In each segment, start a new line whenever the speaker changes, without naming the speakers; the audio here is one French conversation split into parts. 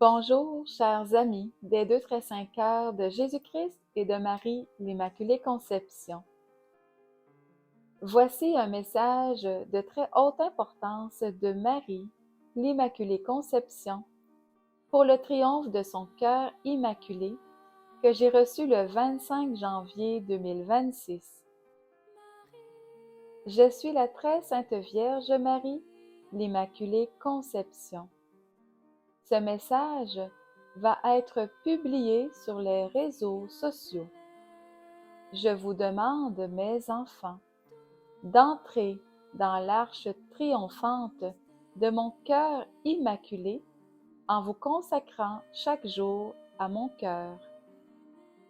Bonjour, chers amis des deux très saints cœurs de Jésus-Christ et de Marie l'Immaculée Conception. Voici un message de très haute importance de Marie l'Immaculée Conception pour le triomphe de son cœur immaculé que j'ai reçu le 25 janvier 2026. Je suis la très sainte Vierge Marie l'Immaculée Conception. Ce message va être publié sur les réseaux sociaux. Je vous demande, mes enfants, d'entrer dans l'arche triomphante de mon cœur immaculé en vous consacrant chaque jour à mon cœur.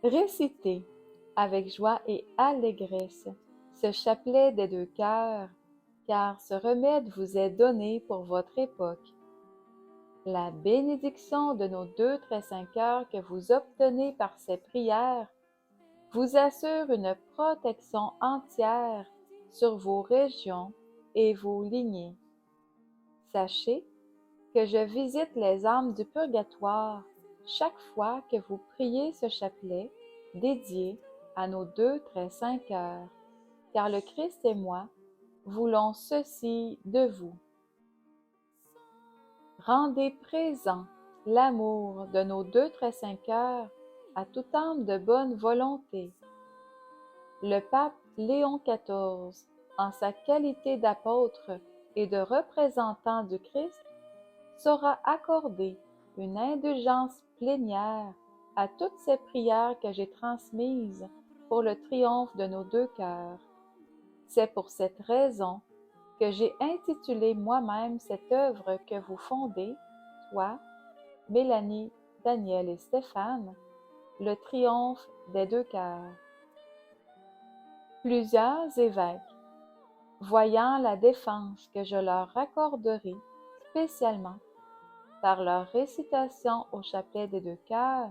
Récitez avec joie et allégresse ce chapelet des deux cœurs, car ce remède vous est donné pour votre époque. La bénédiction de nos deux très saints cœurs que vous obtenez par ces prières vous assure une protection entière sur vos régions et vos lignées. Sachez que je visite les âmes du purgatoire chaque fois que vous priez ce chapelet dédié à nos deux très saints cœurs, car le Christ et moi voulons ceci de vous. Rendez présent l'amour de nos deux très saints cœurs à toute âme de bonne volonté. Le pape Léon XIV, en sa qualité d'apôtre et de représentant du Christ, saura accorder une indulgence plénière à toutes ces prières que j'ai transmises pour le triomphe de nos deux cœurs. C'est pour cette raison que j'ai intitulé moi-même cette œuvre que vous fondez, toi, Mélanie, Daniel et Stéphane, le triomphe des deux cœurs. Plusieurs évêques, voyant la défense que je leur accorderai spécialement par leur récitation au chapelet des deux cœurs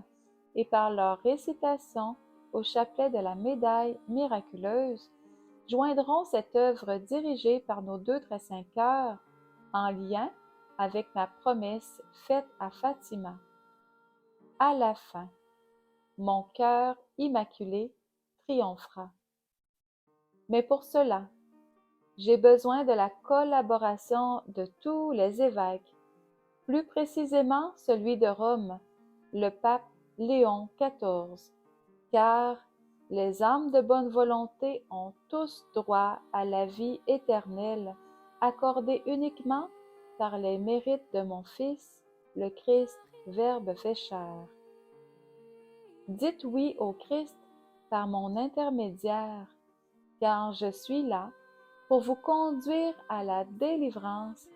et par leur récitation au chapelet de la médaille miraculeuse, joindront cette œuvre dirigée par nos deux très saints cœurs en lien avec ma promesse faite à Fatima. À la fin, mon cœur immaculé triomphera. Mais pour cela, j'ai besoin de la collaboration de tous les évêques, plus précisément celui de Rome, le pape Léon XIV, car les âmes de bonne volonté ont tous droit à la vie éternelle, accordée uniquement par les mérites de mon Fils, le Christ, Verbe fait chair. Dites oui au Christ par mon intermédiaire, car je suis là pour vous conduire à la délivrance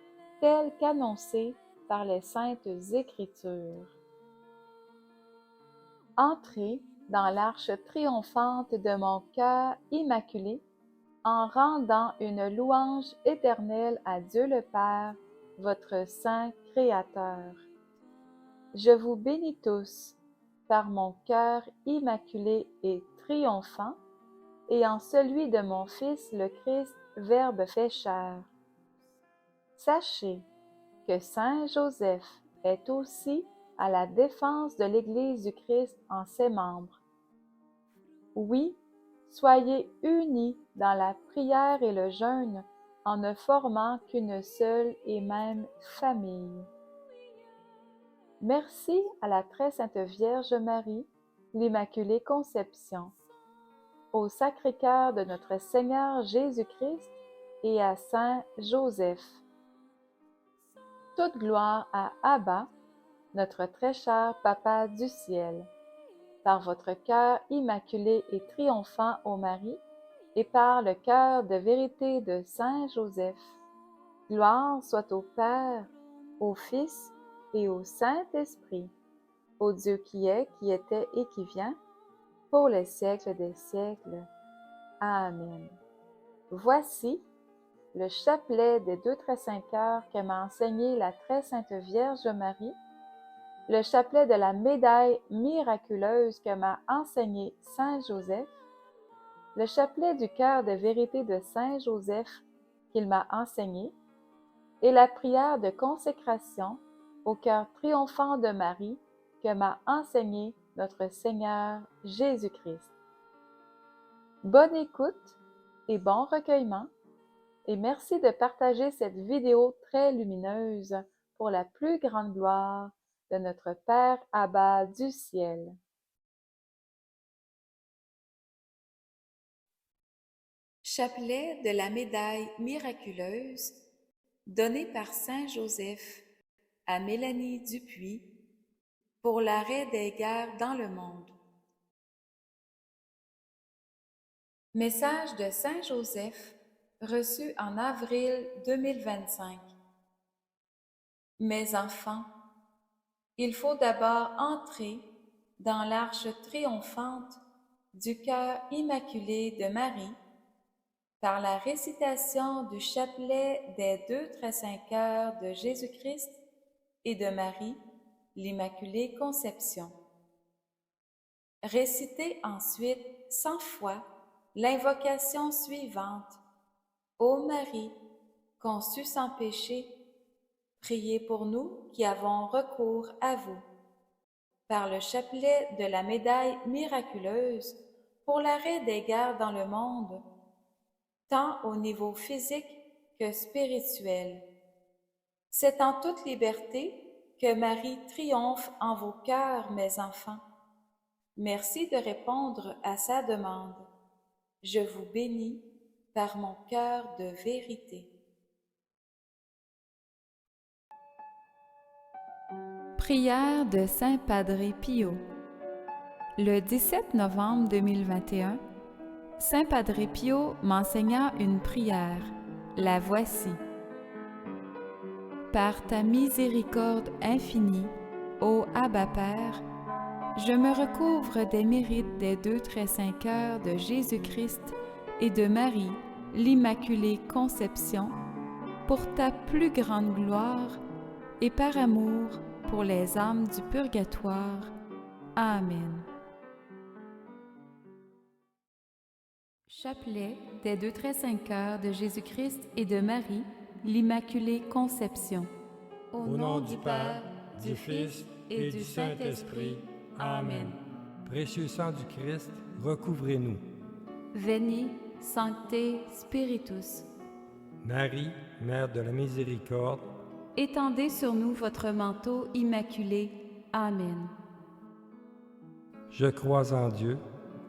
telle qu'annoncée par les saintes Écritures. Entrez dans l'arche triomphante de mon cœur immaculé en rendant une louange éternelle à Dieu le Père, votre Saint Créateur. Je vous bénis tous par mon cœur immaculé et triomphant, et en celui de mon Fils le Christ, Verbe fait chair. Sachez que Saint Joseph est aussi à la défense de l'Église du Christ en ses membres. Oui, soyez unis dans la prière et le jeûne en ne formant qu'une seule et même famille. Merci à la très sainte Vierge Marie, l'Immaculée Conception, au Sacré-Cœur de notre Seigneur Jésus-Christ et à Saint Joseph. Toute gloire à Abba, notre très cher Papa du ciel, par votre cœur immaculé et triomphant ô Marie, et par le cœur de vérité de Saint Joseph. Gloire soit au Père, au Fils et au Saint-Esprit, au Dieu qui est, qui était et qui vient, pour les siècles des siècles. Amen. Voici le chapelet des deux très saints cœurs que m'a enseigné la très sainte Vierge Marie, le chapelet de la médaille miraculeuse que m'a enseigné Saint Joseph, le chapelet du cœur de vérité de Saint Joseph qu'il m'a enseigné, et la prière de consécration au cœur triomphant de Marie que m'a enseigné notre Seigneur Jésus-Christ. Bonne écoute et bon recueillement, et merci de partager cette vidéo très lumineuse pour la plus grande gloire de notre Père Abba du ciel. Chapelet de la médaille miraculeuse donné par Saint Joseph à Mélanie Dupuis pour l'arrêt des guerres dans le monde. Message de Saint Joseph reçu en avril 2025. Mes enfants, il faut d'abord entrer dans l'arche triomphante du cœur immaculé de Marie par la récitation du chapelet des 2 très saints cœurs de Jésus-Christ et de Marie, l'Immaculée Conception. Récitez ensuite 100 fois l'invocation suivante. Ô Marie, conçue sans péché, priez pour nous qui avons recours à vous. Par le chapelet de la médaille miraculeuse pour l'arrêt des guerres dans le monde, tant au niveau physique que spirituel. C'est en toute liberté que Marie triomphe en vos cœurs, mes enfants. Merci de répondre à sa demande. Je vous bénis par mon cœur de vérité.
Prière de Saint Padre Pio. Le 17 novembre 2021, Saint Padre Pio m'enseigna une prière. La voici. Par ta miséricorde infinie, ô Abba Père, je me recouvre des mérites des 2 très saints cœurs de Jésus-Christ et de Marie, l'Immaculée Conception, pour ta plus grande gloire et par amour pour les âmes du purgatoire. Amen. Chapelet des 2 très saints cœurs de Jésus-Christ et de Marie, l'Immaculée Conception.
Au nom du Père, du Fils et du Saint-Esprit. Amen. Précieux sang du Christ, recouvrez-nous.
Veni, Sancte Spiritus.
Marie, Mère de la Miséricorde,
Étendez sur nous votre manteau immaculé. Amen.
je crois en Dieu,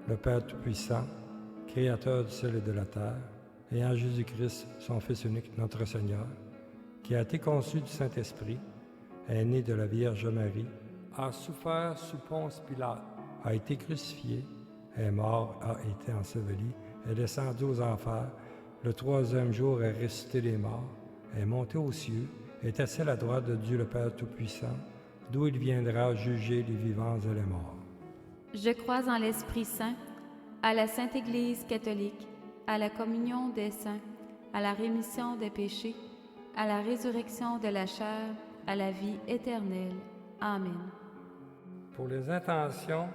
le Père Tout-Puissant, Créateur du ciel et de la terre, et en Jésus-Christ, son Fils unique, notre Seigneur, qui a été conçu du Saint-Esprit, est né de la Vierge Marie, a souffert sous Ponce Pilate, a été crucifié, est mort, a été enseveli, est descendu aux enfers, le 3e jour est ressuscité des morts, est monté aux cieux, est assis à la droite de Dieu le Père Tout-Puissant, d'où il viendra juger les vivants et les morts.
Je crois en l'Esprit Saint, à la Sainte Église catholique, à la communion des saints, à la rémission des péchés, à la résurrection de la chair, à la vie éternelle. Amen.
Pour les intentions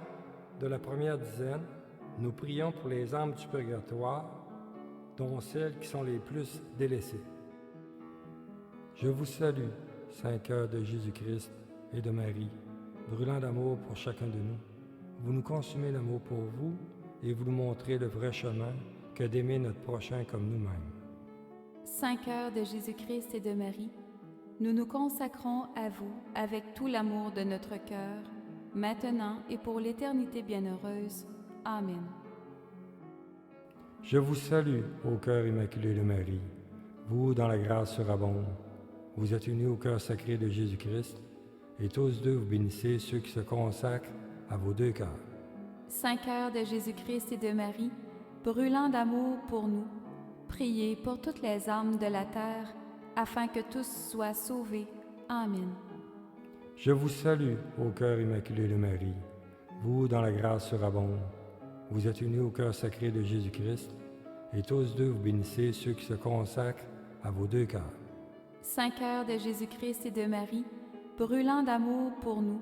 de la première dizaine, nous prions pour les âmes du purgatoire, dont celles qui sont les plus délaissées. Je vous salue, Saint cœur de Jésus-Christ et de Marie, brûlant d'amour pour chacun de nous. Vous nous consumez l'amour pour vous et vous nous montrez le vrai chemin que d'aimer notre prochain comme nous-mêmes.
Saint cœur de Jésus-Christ et de Marie, nous nous consacrons à vous avec tout l'amour de notre cœur, maintenant et pour l'éternité bienheureuse. Amen.
Je vous salue, ô cœur immaculé de Marie, vous dont la grâce surabonde. Vous êtes unis au cœur sacré de Jésus-Christ, et tous deux vous bénissez ceux qui se consacrent à vos 2 cœurs.
Saint cœur de Jésus-Christ et de Marie, brûlant d'amour pour nous, priez pour toutes les âmes de la terre, afin que tous soient sauvés. Amen.
Je vous salue, ô cœur immaculé de Marie, vous dont la grâce surabonde. Vous êtes unis au cœur sacré de Jésus-Christ, et tous deux vous bénissez ceux qui se consacrent à vos 2 cœurs.
Saint cœur de Jésus-Christ et de Marie, brûlant d'amour pour nous,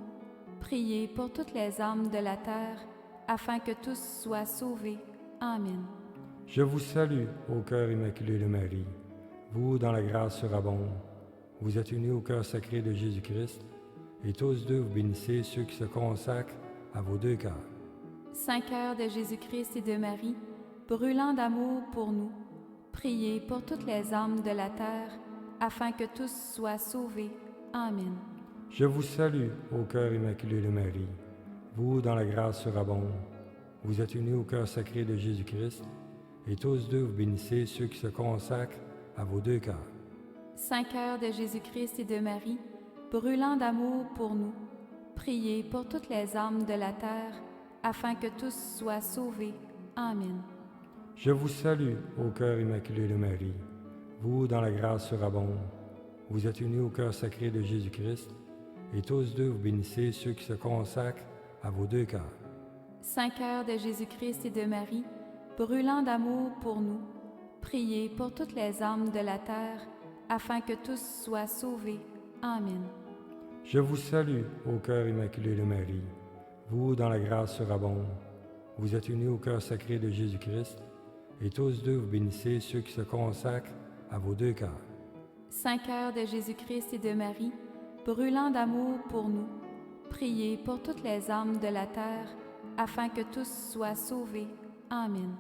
priez pour toutes les âmes de la terre, afin que tous soient sauvés. Amen.
Je vous salue, ô cœur immaculé de Marie, vous dont la grâce surabonde. vous êtes unis au cœur sacré de Jésus-Christ, et tous deux vous bénissez ceux qui se consacrent à vos deux cœurs.
Saint cœur de Jésus-Christ et de Marie, brûlant d'amour pour nous, priez pour toutes les âmes de la terre, afin que tous soient sauvés. Amen.
Je vous salue, ô cœur immaculé de Marie, vous dans la grâce surabonde. Vous êtes unis au cœur sacré de Jésus-Christ, et tous deux vous bénissez ceux qui se consacrent à vos deux cœurs.
Saint cœur de Jésus-Christ et de Marie, brûlant d'amour pour nous, priez pour toutes les âmes de la terre, afin que tous soient sauvés. Amen.
Je vous salue, ô cœur immaculé de Marie, vous dans la grâce surabonde. Vous êtes unis au cœur sacré de Jésus-Christ, et tous deux vous bénissez ceux qui se consacrent à vos deux cœurs.
Saint cœur de Jésus-Christ et de Marie, brûlant d'amour pour nous, priez pour toutes les âmes de la terre, afin que tous soient sauvés. Amen.
Je vous salue, ô cœur immaculé de Marie, vous dans la grâce surabonde. Vous êtes unis au cœur sacré de Jésus-Christ, et tous deux vous bénissez ceux qui se consacrent à vos deux cœurs.
Saint cœur de Jésus-Christ et de Marie, brûlant d'amour pour nous, priez pour toutes les âmes de la terre, afin que tous soient sauvés. Amen.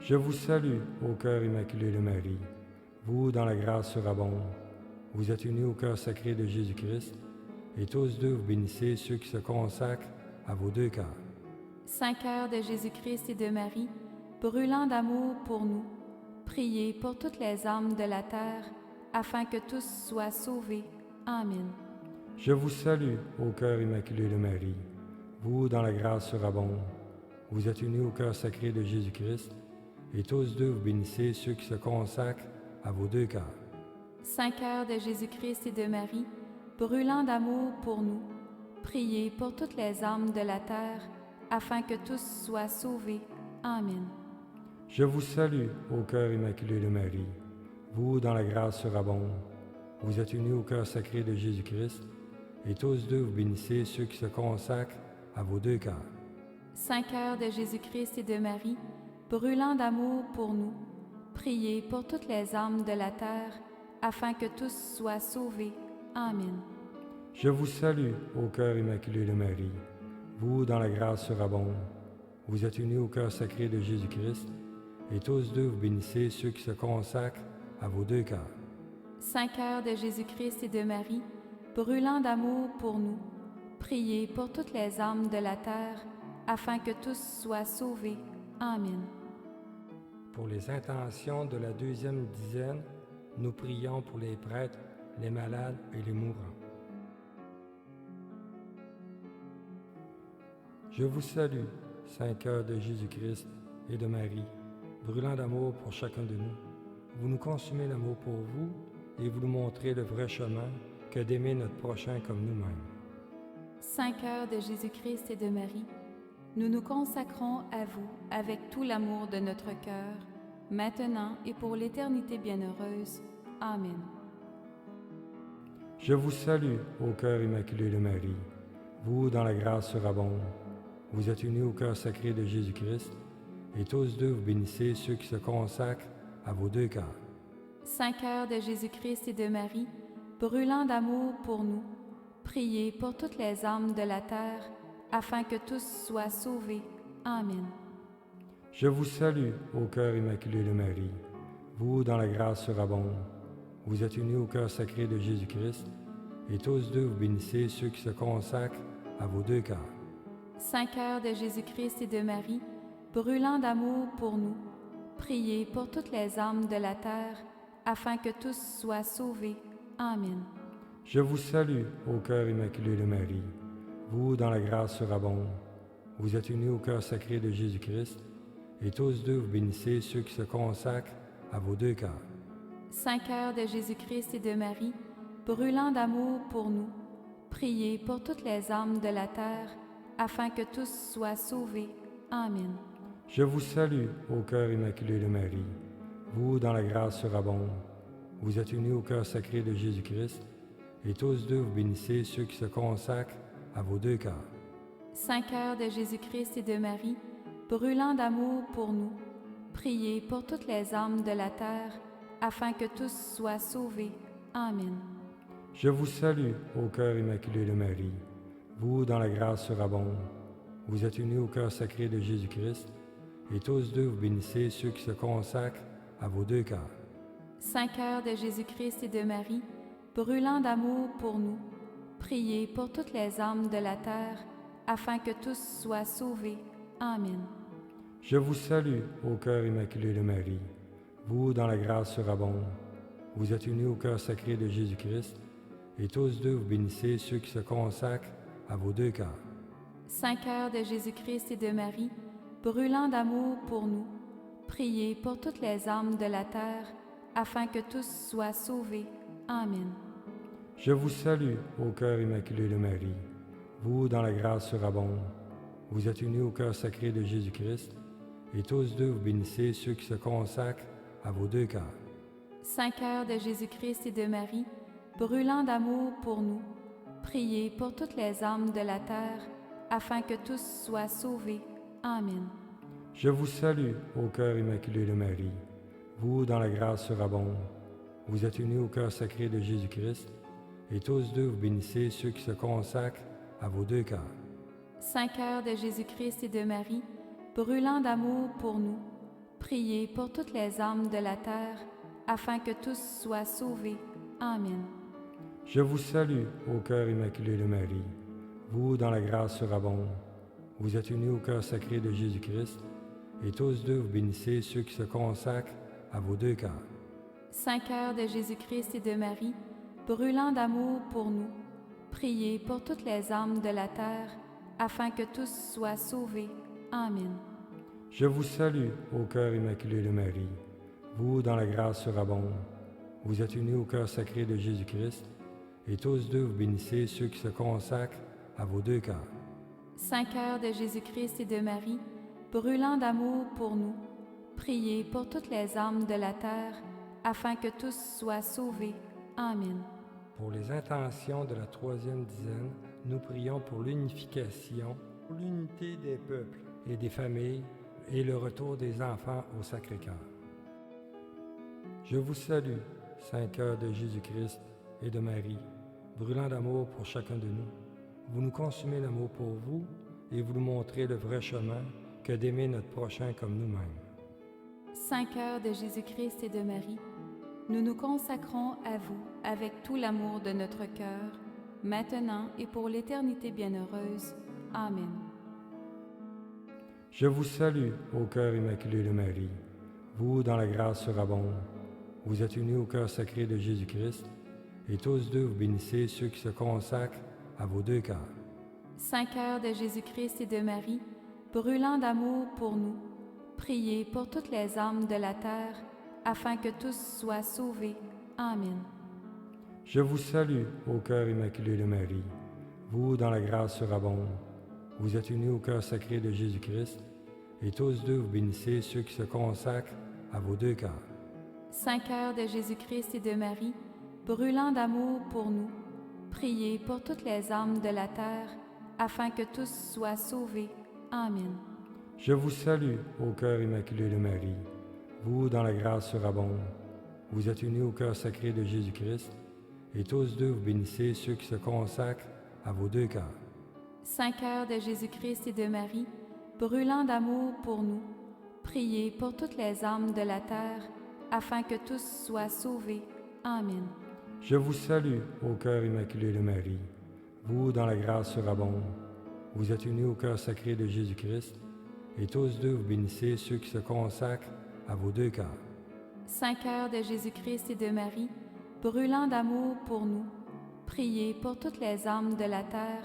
Je vous salue, ô cœur immaculé de Marie, vous dans la grâce surabonde. Vous êtes unis au cœur sacré de Jésus-Christ, et tous deux vous bénissez ceux qui se consacrent à vos deux cœurs.
Saint cœur de Jésus-Christ et de Marie, brûlant d'amour pour nous, priez pour toutes les âmes de la terre, afin que tous soient sauvés. Amen.
Je vous salue, ô cœur immaculé de Marie, vous dans la grâce surabonde. Vous êtes unis au cœur sacré de Jésus-Christ, et tous deux vous bénissez ceux qui se consacrent à vos deux cœurs.
Saint cœur de Jésus-Christ et de Marie, brûlant d'amour pour nous, priez pour toutes les âmes de la terre, afin que tous soient sauvés. Amen.
Je vous salue, ô cœur immaculé de Marie, vous dans la grâce surabonde. Vous êtes unis au cœur sacré de Jésus-Christ, et tous deux vous bénissez ceux qui se consacrent à vos deux cœurs.
Saint cœur de Jésus-Christ et de Marie, brûlant d'amour pour nous, priez pour toutes les âmes de la terre, afin que tous soient sauvés. Amen.
Je vous salue, ô cœur immaculé de Marie, vous dans la grâce surabonde. Vous êtes unis au cœur sacré de Jésus-Christ, et tous deux vous bénissez ceux qui se consacrent à vos deux cœurs.
Saint cœur de Jésus-Christ et de Marie, brûlant d'amour pour nous, priez pour toutes les âmes de la terre, afin que tous soient sauvés. Amen.
Pour les intentions de la deuxième dizaine, nous prions pour les prêtres, les malades et les mourants. Je vous salue, Saint cœur de Jésus-Christ et de Marie, brûlant d'amour pour chacun de nous. Vous nous consumez l'amour pour vous et vous nous montrez le vrai chemin que d'aimer notre prochain comme nous-mêmes.
Saint cœur de Jésus-Christ et de Marie, nous nous consacrons à vous avec tout l'amour de notre cœur, maintenant et pour l'éternité bienheureuse. Amen.
Je vous salue, ô cœur immaculé de Marie, vous dans la grâce surabonde. Vous êtes unis au cœur sacré de Jésus-Christ, et tous deux vous bénissez ceux qui se consacrent à vos deux cœurs.
Saint cœur de Jésus-Christ et de Marie, brûlant d'amour pour nous, priez pour toutes les âmes de la terre, afin que tous soient sauvés. Amen.
Je vous salue, ô cœur immaculé de Marie, vous dans la grâce surabonde. Vous êtes unis au cœur sacré de Jésus-Christ, et tous deux vous bénissez ceux qui se consacrent à vos deux cœurs.
Saint cœur de Jésus-Christ et de Marie, brûlant d'amour pour nous, priez pour toutes les âmes de la terre, afin que tous soient sauvés. Amen.
Je vous salue, ô cœur immaculé de Marie, vous dans la grâce surabonde. Vous êtes unis au cœur sacré de Jésus-Christ, et tous deux vous bénissez ceux qui se consacrent à vos deux cœurs.
Saint cœur de Jésus-Christ et de Marie, brûlant d'amour pour nous, priez pour toutes les âmes de la terre, afin que tous soient sauvés. Amen.
Je vous salue, ô cœur immaculé de Marie, vous dans la grâce surabonde. Vous êtes unis au cœur sacré de Jésus-Christ, et tous deux vous bénissez ceux qui se consacrent à vos deux cœurs.
Saint cœur de Jésus-Christ et de Marie, brûlant d'amour pour nous, priez pour toutes les âmes de la terre, afin que tous soient sauvés. Amen.
Je vous salue, ô cœur immaculé de Marie. Vous, dont la grâce surabonde, vous êtes unis au cœur sacré de Jésus-Christ, et tous deux vous bénissez ceux qui se consacrent à vos deux cœurs.
Saint cœur de Jésus-Christ et de Marie, brûlant d'amour pour nous, priez pour toutes les âmes de la terre, afin que tous soient sauvés. Amen.
Je vous salue, ô cœur immaculé de Marie. Vous, dont la grâce surabonde, vous êtes unis au cœur sacré de Jésus-Christ, et tous deux vous bénissez ceux qui se consacrent à vos deux cœurs.
Saint cœur de Jésus-Christ et de Marie, brûlant d'amour pour nous, priez pour toutes les âmes de la terre, afin que tous soient sauvés. Amen.
Je vous salue, ô cœur immaculé de Marie. Vous, dont la grâce surabonde, vous êtes unis au cœur sacré de Jésus-Christ, et tous deux vous bénissez ceux qui se consacrent à vos deux cœurs.
Saint cœur de Jésus-Christ et de Marie, brûlant d'amour pour nous, priez pour toutes les âmes de la terre, afin que tous soient sauvés. Amen.
Je vous salue, ô cœur immaculé de Marie. Vous, dont la grâce surabonde, vous êtes unis au cœur sacré de Jésus-Christ, et tous deux vous bénissez ceux qui se consacrent à vos deux cœurs.
Saint cœur de Jésus-Christ et de Marie, brûlant d'amour pour nous, priez pour toutes les âmes de la terre, afin que tous soient sauvés. Amen.
Je vous salue, ô cœur immaculé de Marie. Vous, dont la grâce surabonde, vous êtes unis au cœur sacré de Jésus-Christ, et tous deux vous bénissez ceux qui se consacrent à vos deux cœurs.
Saint cœur de Jésus-Christ et de Marie, brûlant d'amour pour nous, priez pour toutes les âmes de la terre, afin que tous soient sauvés. Amen.
Je vous salue, ô cœur immaculé de Marie. Vous, dont la grâce surabonde, vous êtes unis au cœur sacré de Jésus-Christ, et tous deux vous bénissez ceux qui se consacrent à vos deux cœurs.
Saint cœur de Jésus-Christ et de Marie, brûlant d'amour pour nous, priez pour toutes les âmes de la terre, afin que tous soient sauvés. Amen.
Pour les intentions de la troisième dizaine, nous prions pour l'unification, pour l'unité des peuples et des familles et le retour des enfants au Sacré-Cœur. Je vous salue, Saint cœur de Jésus-Christ et de Marie, brûlant d'amour pour chacun de nous. Vous nous consumez l'amour pour vous et vous nous montrez le vrai chemin que d'aimer notre prochain comme nous-mêmes.
Saint cœur de Jésus-Christ et de Marie, nous nous consacrons à vous avec tout l'amour de notre cœur, maintenant et pour l'éternité bienheureuse. Amen.
Je vous salue, ô cœur immaculé de Marie. Vous, dont la grâce surabonde, vous êtes unis au cœur sacré de Jésus-Christ, et tous deux vous bénissez ceux qui se consacrent à vos deux cœurs.
Saint cœur de Jésus-Christ et de Marie, brûlant d'amour pour nous, priez pour toutes les âmes de la terre, afin que tous soient sauvés. Amen.
Je vous salue, ô cœur immaculé de Marie. Vous, dont la grâce surabonde, vous êtes unis au cœur sacré de Jésus-Christ, et tous deux vous bénissez ceux qui se consacrent à vos deux cœurs.
Saint cœur de Jésus-Christ et de Marie, brûlant d'amour pour nous, priez pour toutes les âmes de la terre, afin que tous soient sauvés. Amen.
Je vous salue, ô cœur immaculé de Marie. Vous, dont la grâce surabonde, vous êtes unis au cœur sacré de Jésus-Christ, et tous deux vous bénissez ceux qui se consacrent à vos deux cœurs.
Saint cœur de Jésus-Christ et de Marie, brûlant d'amour pour nous, priez pour toutes les âmes de la terre, afin que tous soient sauvés. Amen.
Je vous salue, ô cœur immaculé de Marie. Vous, dont la grâce surabonde, vous êtes unis au cœur sacré de Jésus-Christ, et tous deux vous bénissez ceux qui se consacrent à vos deux cœurs.
Saint cœur de Jésus-Christ et de Marie, brûlant d'amour pour nous, priez pour toutes les âmes de la terre,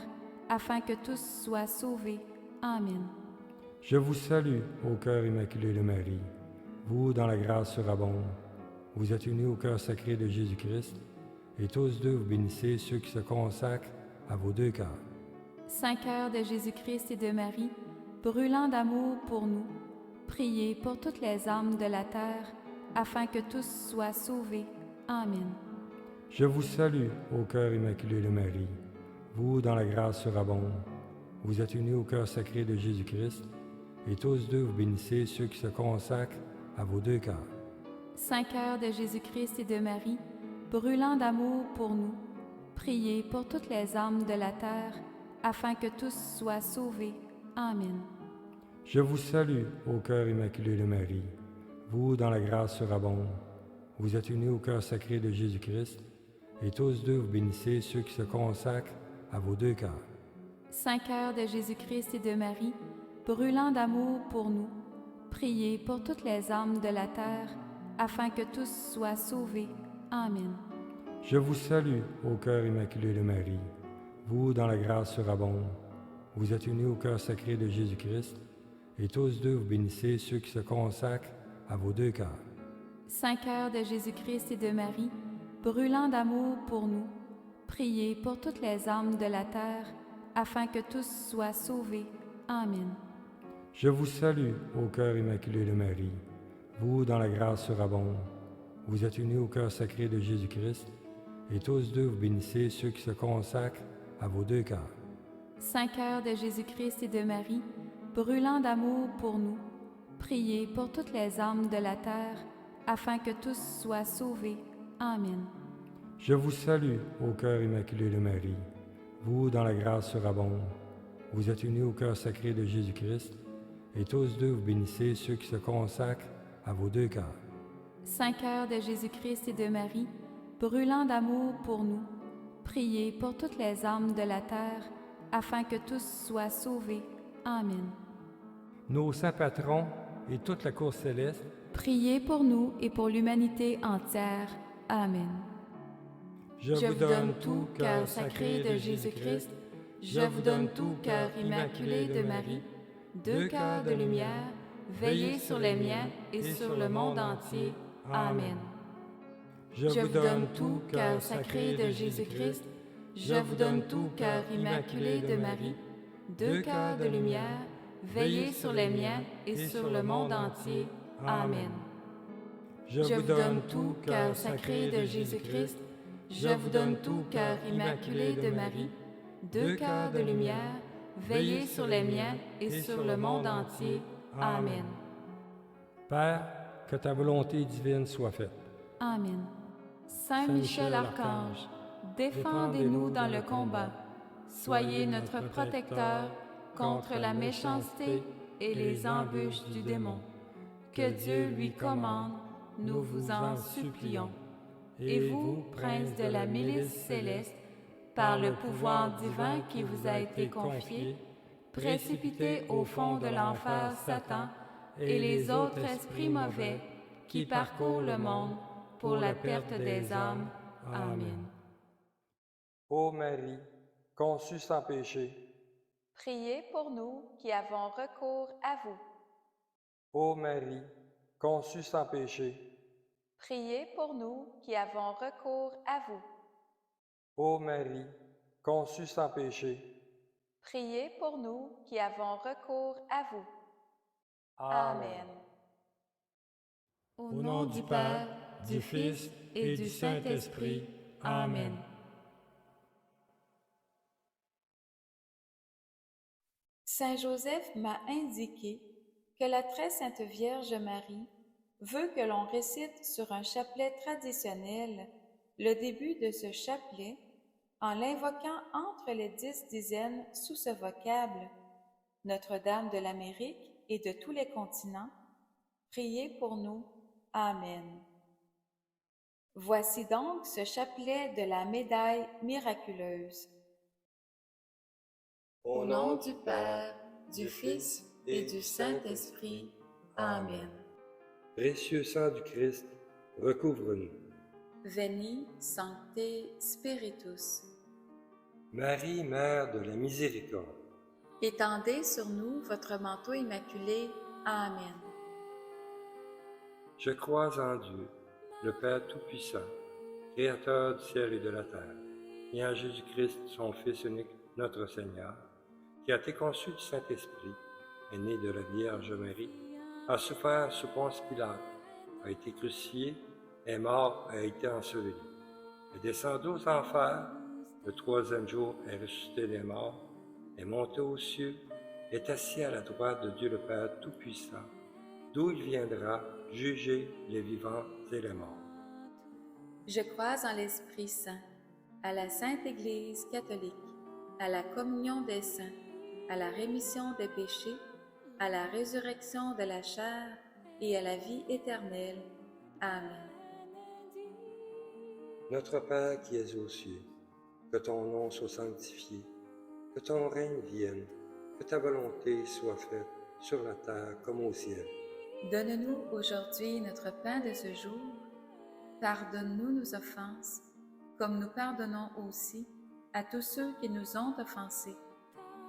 afin que tous soient sauvés. Amen.
Je vous salue, ô cœur immaculé de Marie. Vous, dont la grâce surabonde, vous êtes unis au cœur sacré de Jésus-Christ, et tous deux vous bénissez ceux qui se consacrent à vos deux cœurs.
Saint cœur de Jésus-Christ et de Marie, brûlant d'amour pour nous, priez pour toutes les âmes de la terre, afin que tous soient sauvés. Amen.
Je vous salue, ô cœur immaculé de Marie. Vous, dont la grâce surabonde, vous êtes unis au cœur sacré de Jésus-Christ, et tous deux vous bénissez ceux qui se consacrent à vos deux cœurs.
Saint cœur de Jésus-Christ et de Marie, brûlant d'amour pour nous, priez pour toutes les âmes de la terre, afin que tous soient sauvés. Amen.
Je vous salue, ô cœur immaculé de Marie. Vous, dans la grâce surabonde. Vous êtes unis au cœur sacré de Jésus-Christ, et tous deux vous bénissez ceux qui se consacrent à vos deux cœurs.
Saint cœur de Jésus-Christ et de Marie, brûlant d'amour pour nous, priez pour toutes les âmes de la terre, afin que tous soient sauvés. Amen.
Je vous salue, ô cœur immaculé de Marie. Vous, dans la grâce surabonde. Vous êtes unis au cœur sacré de Jésus-Christ, et tous deux vous bénissez ceux qui se consacrent à vos deux cœurs.
Saint cœur de Jésus-Christ et de Marie, brûlant d'amour pour nous, priez pour toutes les âmes de la terre, afin que tous soient sauvés. Amen.
Je vous salue, ô cœur immaculé de Marie. Vous, dans la grâce surabonde. Vous êtes unis au cœur sacré de Jésus-Christ, et tous deux vous bénissez ceux qui se consacrent à vos deux cœurs.
Saint cœur de Jésus-Christ et de Marie, brûlant d'amour pour nous, priez pour toutes les âmes de la terre, afin que tous soient sauvés. Amen.
Je vous salue, ô cœur immaculé de Marie. Vous, dans la grâce surabonde. Vous êtes unis au cœur sacré de Jésus-Christ, et tous deux vous bénissez ceux qui se consacrent à vos deux cœurs.
Saint cœur de Jésus-Christ et de Marie, brûlant d'amour pour nous, priez pour toutes les âmes de la terre, afin que tous soient sauvés. Amen.
Nos saints patrons et toute la cour céleste,
priez pour nous et pour l'humanité entière. Amen.
je vous donne tout, cœur sacré de Jésus-Christ,
je vous donne tout, cœur immaculé de Marie, deux cœurs de lumière, veillez sur les miens et sur le monde entier. Amen.
Je vous donne tout, cœur sacré de Jésus-Christ,
je vous donne tout, cœur immaculé de Marie, deux cœurs de lumière, veillez sur les miens et sur le monde entier. Amen.
Je vous donne tout, cœur sacré de Jésus-Christ,
je vous donne tout, cœur immaculé de Marie, deux cœurs de lumière, veillez sur les miens et sur le monde entier. Amen.
Père, que ta volonté divine soit faite.
Amen. Saint Michel Archange, défendez-nous dans le combat. Soyez notre protecteur contre la méchanceté et les embûches du démon. Que Dieu lui commande, nous vous en supplions. Et vous, prince de la milice céleste, par le pouvoir divin qui vous a été confié, précipitez au fond de l'enfer Satan et les autres esprits mauvais qui parcourent le monde pour la perte des âmes. Amen.
Ô Marie, conçue sans péché,
Priez pour nous qui avons recours à vous.
ô Marie, conçue sans péché,
Priez pour nous qui avons recours à vous.
ô Marie, conçue sans péché.
Priez pour nous qui avons recours à vous. Amen.
Au nom du Père, du Fils et du Saint-Esprit. Amen.
Saint Joseph m'a indiqué que la très sainte Vierge Marie veut que l'on récite sur un chapelet traditionnel le début de ce chapelet en l'invoquant entre les 10 dizaines sous ce vocable « Notre-Dame de l'Amérique et de tous les continents, priez pour nous. Amen. » Voici donc ce chapelet de la médaille miraculeuse.
Au nom du Père, du Fils et du Saint-Esprit. Amen.
Précieux sang du Christ, recouvre-nous.
Veni, Sancte Spiritus.
Marie, Mère de la Miséricorde,
Étendez sur nous votre manteau immaculé. Amen.
je crois en Dieu, le Père Tout-Puissant, Créateur du ciel et de la terre, et en Jésus-Christ, son Fils unique, notre Seigneur, qui a été conçu du Saint-Esprit, est né de la Vierge Marie, a souffert sous Ponce Pilate, a été crucifié, est mort, a été enseveli, est descendu aux enfers, le troisième jour est ressuscité des morts, est monté aux cieux, est assis à la droite de Dieu le Père Tout-Puissant, d'où il viendra juger les vivants et les morts.
Je crois en l'Esprit Saint, à la Sainte Église catholique, à la communion des saints, à la rémission des péchés, à la résurrection de la chair et à la vie éternelle. Amen.
Notre Père qui es aux cieux, que ton nom soit sanctifié, que ton règne vienne, que ta volonté soit faite sur la terre comme au ciel.
Donne-nous aujourd'hui notre pain de ce jour. Pardonne-nous nos offenses, comme nous pardonnons aussi à tous ceux qui nous ont offensés.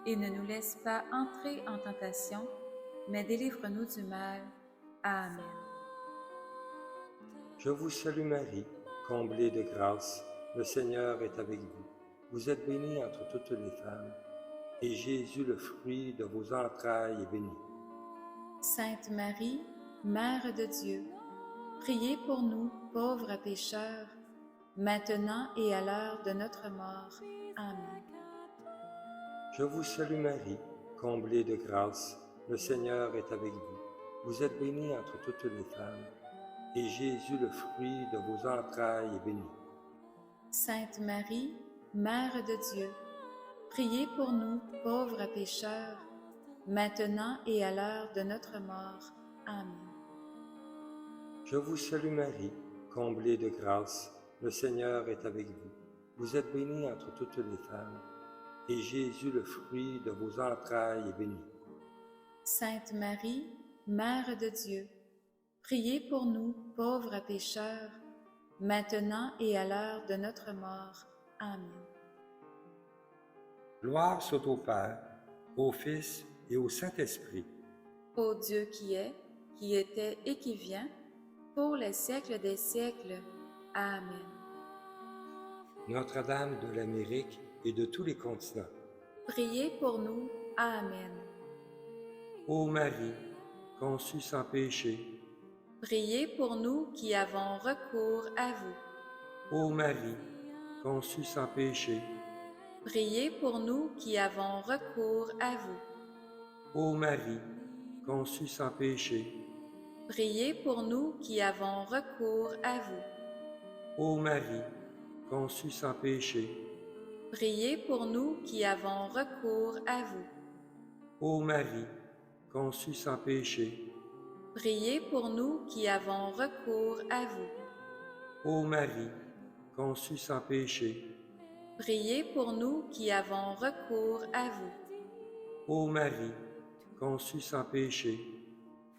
Et ne nous laisse pas entrer en tentation, mais délivre-nous du mal. Amen.
Je vous salue Marie, comblée de grâce, le Seigneur est avec vous. Vous êtes bénie entre toutes les femmes, et Jésus, le fruit de vos entrailles, est béni.
Sainte Marie, Mère de Dieu, priez pour nous, pauvres pécheurs, maintenant et à l'heure de notre mort. Amen.
Je vous salue Marie, comblée de grâce, le Seigneur est avec vous. Vous êtes bénie entre toutes les femmes, et Jésus, le fruit de vos entrailles, est béni.
Sainte Marie, Mère de Dieu, priez pour nous, pauvres pécheurs, maintenant et à l'heure de notre mort. Amen.
Je vous salue Marie, comblée de grâce, le Seigneur est avec vous. Vous êtes bénie entre toutes les femmes, et Jésus, le fruit de vos entrailles, est béni.
Sainte Marie, Mère de Dieu, priez pour nous, pauvres pécheurs, maintenant et à l'heure de notre mort. Amen.
Gloire soit au Père, au Fils et au Saint-Esprit.
Ô Dieu qui est, qui était et qui vient, pour les siècles des siècles. Amen.
Notre-Dame de l'Amérique et de tous les continents.
Priez pour nous. Amen.
Ô Marie, conçue sans péché.
Priez pour nous qui avons recours à vous.
Ô Marie, conçue sans péché.
Priez pour nous qui avons recours à vous.
Ô Marie, conçue sans péché.
Priez pour nous qui avons recours à vous.
Ô Marie, conçue sans péché.
Priez pour nous qui avons recours à vous.
Ô Marie, conçue sans péché.
Priez pour nous qui avons recours à vous.
Ô Marie, conçue sans péché.
Priez pour nous qui avons recours à vous.
Ô Marie, conçue sans péché.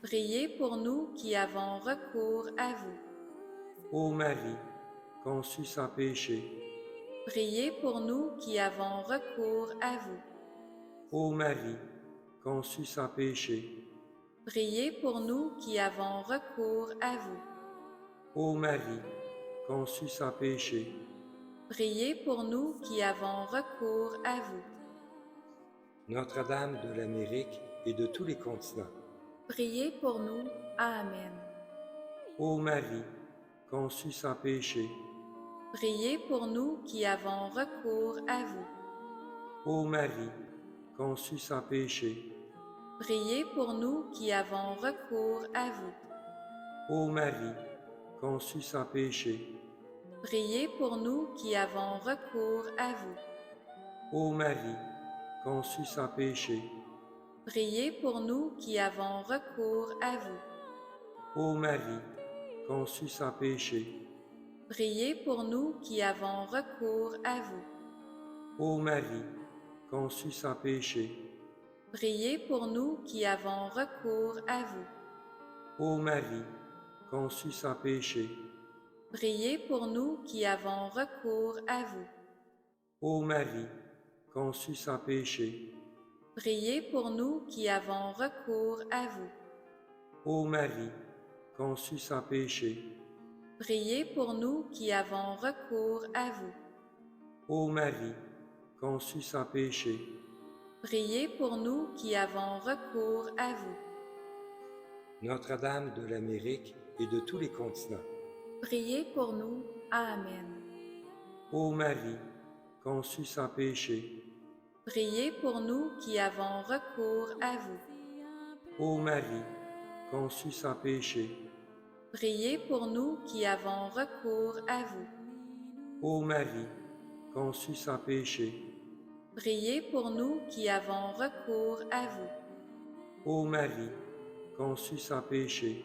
Priez pour nous qui avons recours à vous.
Ô Marie, conçue sans péché.
Priez pour nous qui avons recours à vous.
Ô Marie, conçue sans péché.
Priez pour nous qui avons recours à vous.
Ô Marie, conçue sans péché.
Priez pour nous qui avons recours à vous.
Notre-Dame de l'Amérique et de tous les continents.
Priez pour nous. Amen.
Ô Marie, conçue sans péché.
Priez pour nous qui avons recours à vous.
Ô Marie, conçue sans péché.
Priez pour nous qui avons recours à vous.
Ô Marie, conçue sans péché.
Priez pour nous qui avons recours à vous.
Ô Marie, conçue sans péché.
Priez pour nous qui avons recours à vous.
Ô Marie, conçue sans péché.
Priez pour nous qui avons recours à vous.
Ô Marie, conçue sans péché.
Priez pour nous qui avons recours à vous.
Ô Marie, conçue sans péché.
Priez pour nous qui avons recours à vous.
Ô Marie, conçue sans péché.
Priez pour nous qui avons recours à vous.
Ô Marie, conçue sans péché.
Priez pour nous qui avons recours à vous.
Ô Marie, conçue sans péché.
Priez pour nous qui avons recours à vous.
Notre-Dame de l'Amérique et de tous les continents.
Priez pour nous. Amen.
Ô Marie, conçue sans péché.
Priez pour nous qui avons recours à vous.
Ô Marie, conçue sans péché.
Priez pour nous qui avons recours à vous.
Ô Marie, conçue sans péché.
Priez pour nous qui avons recours à vous.
Ô Marie, conçue sans péché.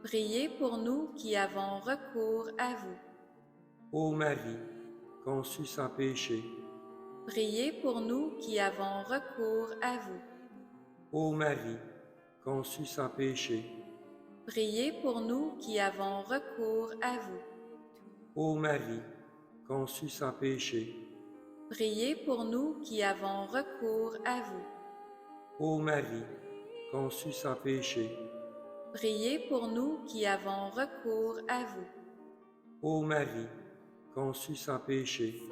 Priez pour nous qui avons recours à vous.
Ô Marie, conçue sans péché.
Priez pour nous qui avons recours à vous.
Ô Marie, conçue sans péché.
Priez pour nous qui avons recours à vous.
Ô Marie, conçue sans péché.
Priez pour nous qui avons recours à vous.
Ô Marie, conçue sans péché.
Priez pour nous qui avons recours à vous.
Ô Marie, conçue sans péché.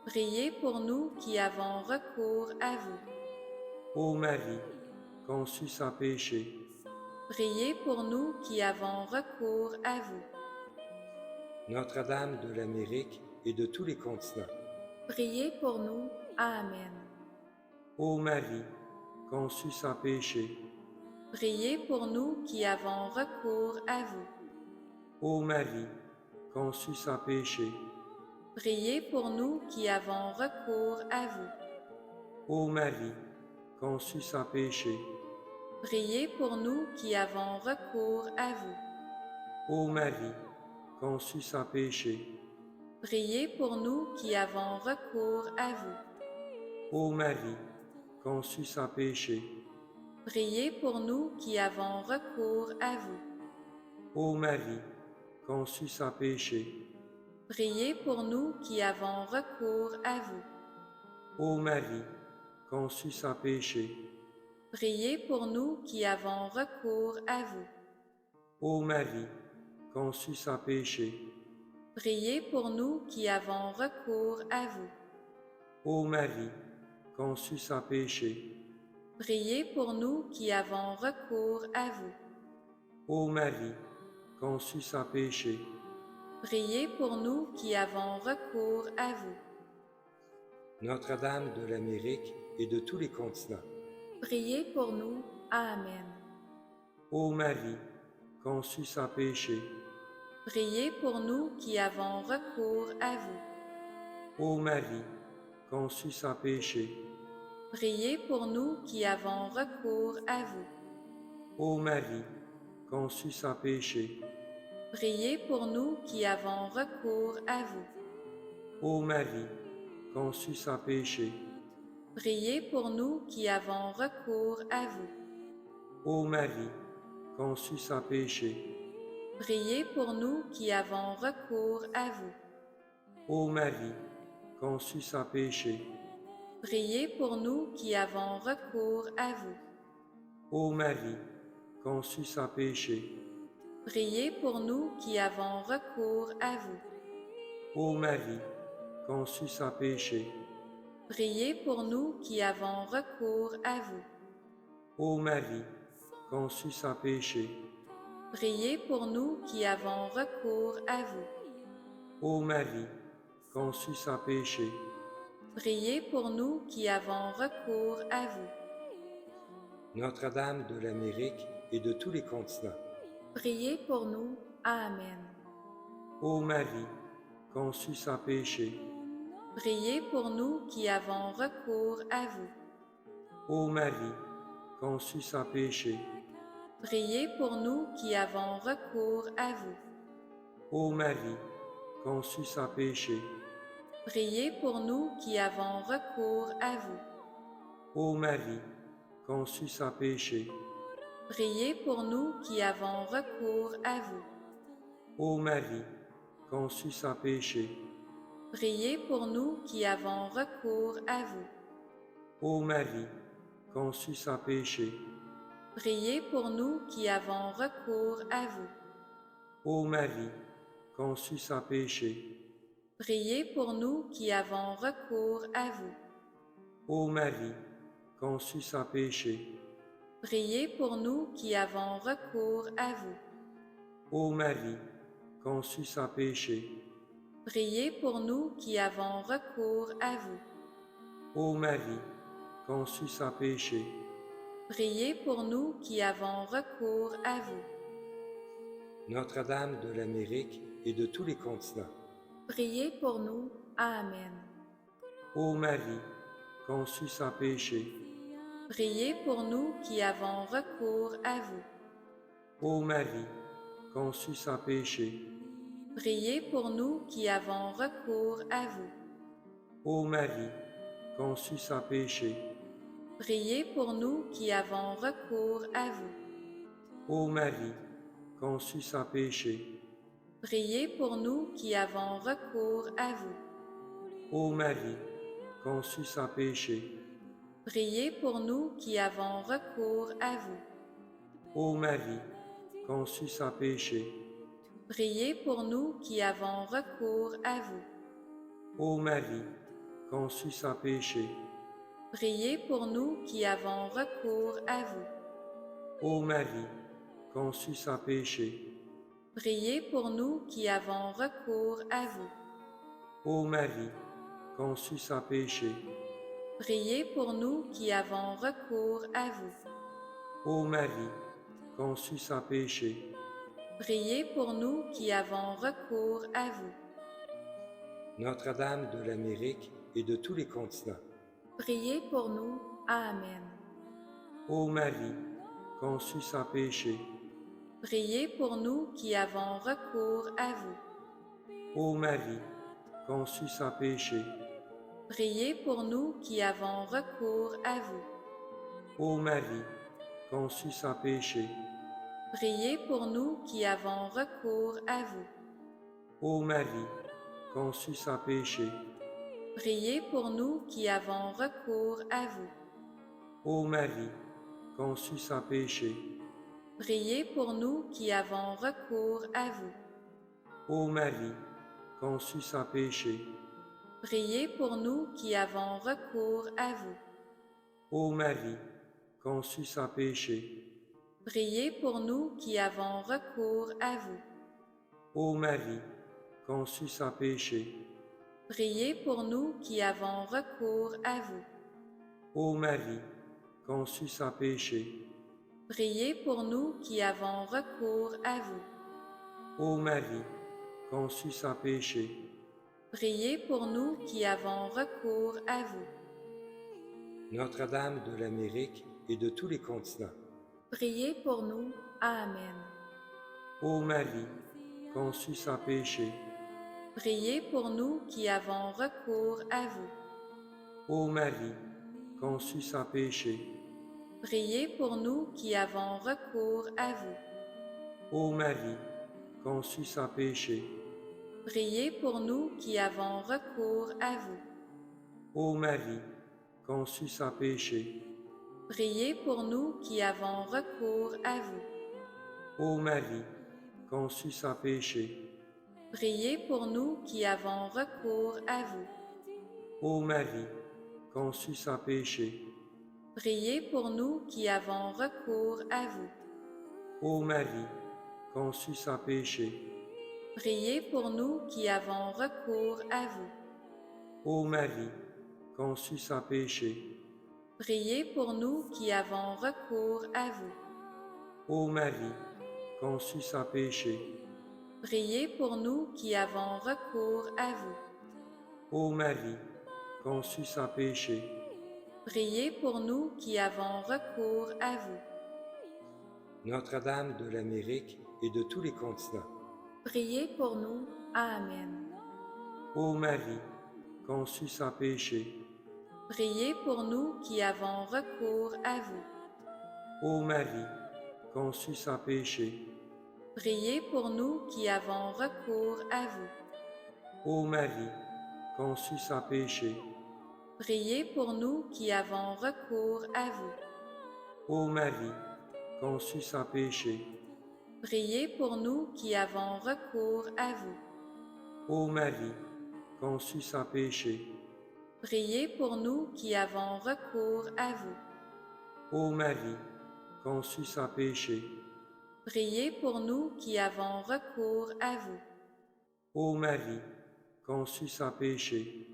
Priez pour nous qui avons recours à vous.
Ô Marie, conçue sans péché.
Priez pour nous qui avons recours à vous.
Notre-Dame de l'Amérique et de tous les continents.
Priez pour nous. Amen.
Ô Marie, conçue sans péché.
Priez pour nous qui avons recours à vous.
Ô Marie, conçue sans péché.
Priez pour nous qui avons recours à vous.
Ô Marie, conçue sans péché.
Priez pour nous qui avons recours à vous.
Ô Marie, conçue sans péché.
Priez pour nous qui avons recours à vous.
Ô Marie, conçue sans péché.
Priez pour nous qui avons recours à vous.
Ô Marie, conçue sans péché.
Priez pour nous qui avons recours à vous.
Ô Marie, conçue sans péché.
Priez pour nous qui avons recours à vous.
Ô Marie, conçue sans péché.
Priez pour nous qui avons recours à vous.
Ô Marie, conçue sans péché.
Priez pour nous qui avons recours à vous.
Ô Marie, conçue sans péché.
Priez pour nous qui avons recours à vous.
Notre-Dame de l'Amérique et de tous les continents.
Priez pour nous. Amen.
Ô Marie, conçue sans péché.
Priez pour nous qui avons recours à vous.
Ô Marie, conçue sans péché.
Priez pour nous qui avons recours à vous.
Ô Marie, conçue sans péché.
Priez pour nous qui avons recours à vous.
Ô Marie, conçue sans péché.
Priez pour nous qui avons recours à vous.
Ô Marie, conçue sans péché.
Priez pour nous qui avons recours à vous.
Ô Marie, conçue sans péché.
Priez pour nous qui avons recours à vous.
Ô Marie, conçue sans péché.
Priez pour nous qui avons recours à vous.
Ô Marie, conçue sans péché.
Priez pour nous qui avons recours à vous.
Ô Marie, conçue sans péché.
Priez pour nous qui avons recours à vous.
Ô Marie, conçue sans péché.
Priez pour nous qui avons recours à vous.
Notre-Dame de l'Amérique et de tous les continents.
Priez pour nous. Amen.
Ô Marie, conçue sans péché.
Priez pour nous qui avons recours à vous.
Ô Marie, conçue sans péché.
Priez pour nous qui avons recours à vous.
Ô Marie, conçue sans péché.
Priez pour nous qui avons recours à vous.
Ô Marie, conçue sans péché.
Priez pour nous qui avons recours à vous.
Ô Marie, conçue sans péché.
Priez pour nous qui avons recours à vous.
Ô Marie, conçue sans péché.
Priez pour nous qui avons recours à vous.
Ô Marie, conçue sans péché.
Priez pour nous qui avons recours à vous.
Ô Marie, conçue sans péché.
Priez pour nous qui avons recours à vous.
Ô Marie, conçue sans péché.
Priez pour nous qui avons recours à vous.
Ô Marie, conçue sans péché.
Priez pour nous qui avons recours à vous.
Notre-Dame de l'Amérique et de tous les continents.
Priez pour nous. Amen.
Ô Marie, conçue sans péché.
Priez pour nous qui avons recours à vous.
Ô Marie, conçue sans péché.
Priez pour nous qui avons recours à vous.
Ô Marie, conçue sans péché.
Priez pour nous qui avons recours à vous.
Ô Marie, conçue sans péché.
Priez pour nous qui avons recours à vous.
Ô Marie, conçue sans péché.
Priez pour nous qui avons recours à vous.
Ô Marie, conçue sans péché.
Priez pour nous qui avons recours à vous.
Ô Marie, conçue sans péché.
Priez pour nous qui avons recours à vous.
Ô Marie, conçue sans péché.
Priez pour nous qui avons recours à vous.
Ô Marie, conçue sans péché.
Priez pour nous qui avons recours à vous.
Ô Marie, conçue sans péché.
Priez pour nous qui avons recours à vous.
Notre-Dame de l'Amérique et de tous les continents.
Priez pour nous. Amen.
Ô Marie, conçue sans péché.
Priez pour nous qui avons recours à vous.
Ô Marie, conçue sans péché.
Priez pour nous qui avons recours à vous.
Ô Marie, conçue sans péché.
Priez pour nous qui avons recours à vous.
Ô Marie, conçue sans péché.
Priez pour nous qui avons recours à vous.
Ô Marie, conçue sans péché.
Priez pour nous qui avons recours à vous.
Ô Marie, conçue sans péché.
Priez pour nous qui avons recours à vous.
Ô Marie, conçue sans péché.
Priez pour nous qui avons recours à vous.
Ô Marie, conçue sans péché.
Priez pour nous qui avons recours à vous.
Ô Marie, conçue sans péché.
Priez pour nous qui avons recours à vous.
Ô Marie, conçue sans péché.
Priez pour nous qui avons recours à vous.
Notre-Dame de l'Amérique et de tous les continents.
Priez pour nous. Amen.
Ô Marie, conçue sans péché.
Priez pour nous qui avons recours à vous.
Ô Marie, conçue sans péché.
Priez pour nous qui avons recours à vous.
Ô Marie, conçue sans péché.
Priez pour nous qui avons recours à vous.
Ô Marie, conçue sans péché.
Priez pour nous qui avons recours à vous.
Ô Marie, conçue sans péché.
Priez pour nous qui avons recours à vous.
Ô Marie, conçue sans péché.
Priez pour nous qui avons recours à vous.
Ô Marie, conçue sans péché.
Priez pour nous qui avons recours à vous.
Ô Marie, conçue sans péché.
Priez pour nous qui avons recours à vous.
Ô Marie, conçue sans péché.
Priez pour nous qui avons recours à vous.
Ô Marie, conçue sans péché.
Priez pour nous qui avons recours à vous.
Notre-Dame de l'Amérique et de tous les continents.
Priez pour nous. Amen.
Ô Marie, conçue sans péché.
Priez pour nous qui avons recours à vous.
Ô Marie, conçue sans péché.
Priez pour nous qui avons recours à vous.
Ô Marie, conçue sans péché.
Priez pour nous qui avons recours à vous.
Ô Marie, conçue sans péché.
Priez pour nous qui avons recours à vous.
Ô Marie, conçue sans péché.
Priez pour nous qui avons recours à vous.
Ô Marie, conçue sans péché.
Priez pour nous qui avons recours à vous.
Ô Marie, conçue sans péché.